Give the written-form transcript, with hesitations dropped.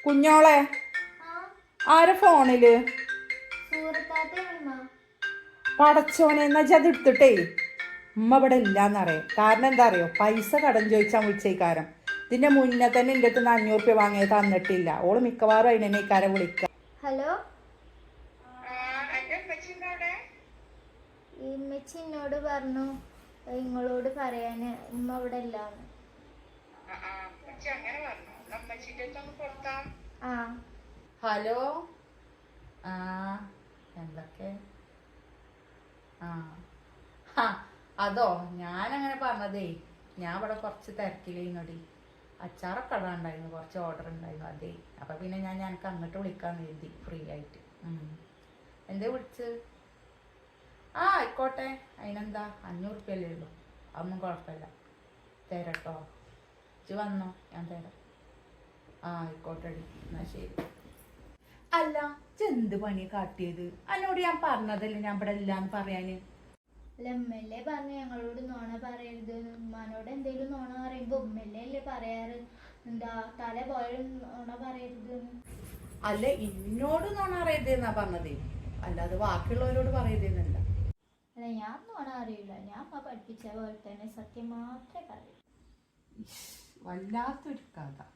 കുഞ്ഞോളെ ആരെ ഫോണില് പടച്ചോനെ എന്നാ അത് എടുത്തിട്ടേ ഉമ്മ ഇവിടെ ഇല്ലാന്നറിയാം. കാരണം എന്താ അറിയോ, പൈസ കടം ചോദിച്ചാൽ വിളിച്ചേക്കാരം. ഇതിന്റെ മുന്നേ തന്നെ എൻ്റെ അടുത്ത് 500 റുപ്യ വാങ്ങിയത് തന്നിട്ടില്ല. ഓള് മിക്കവാറും അതിനെ ഇക്കാരം വിളിക്കാം. ഹലോ, ഈ ഉമ്മച്ചി എന്നോട് പറഞ്ഞു നിങ്ങളോട് പറയാന് ഉമ്മ ഇവിടെ ഇല്ലാന്ന്. ഹലോ, ആ എന്തൊക്കെ? അതോ ഞാനങ്ങനെ പറഞ്ഞതേ, ഞാൻ ഇവിടെ കുറച്ച് തിരക്കിലേനോടി. അച്ചാറൊക്കെ ഇടാണ്ടായിരുന്നു, കുറച്ച് ഓർഡർ ഉണ്ടായിരുന്നു. അതേ അപ്പം പിന്നെ ഞങ്ങൾക്ക് അങ്ങോട്ട് വിളിക്കാന്ന് കരുതി ഫ്രീ ആയിട്ട്. എന്തേ വിളിച്ച്? ആയിക്കോട്ടെ, അതിനെന്താ, 500 റുപ്യല്ലേ ഉള്ളൂ, അതൊന്നും കുഴപ്പമില്ല, തരട്ടോ. ഇജ്ജ് വന്നോ, ഞാൻ തരാം. ആയിക്കോട്ടെ, എന്നാ ശരി. അല്ല, എന്ത് പണി കാട്ടിയത്? എന്നോട് ഞാൻ പറഞ്ഞതല്ലേ ഞാൻ ഇവിടെ ഇല്ലാന്ന് പറയാന്. അല്ല, ഉമ്മല്ലേ പറഞ്ഞു ഞങ്ങളോട് നോണ പറയരുത്. ഉമ്മാനോട് എന്തേലും നോണ പറയുമ്പോ ഉമ്മല്ലേ പറയാറ്, എന്താ തല പോയാലും നോണ പറയരുത്. അല്ല, ഇന്നോട് നോണ അറിയരുതെന്നാ പറഞ്ഞതേ, അല്ലാതെ ബാക്കിയുള്ളവരോട് പറയരുതെന്നല്ല. അല്ല, ഞാൻ നോണ അറിയില്ല. ഞാൻ പഠിപ്പിച്ച പോലെ തന്നെ സത്യം മാത്രമേ പറയൂ. വല്ലാത്തൊരു കഥ.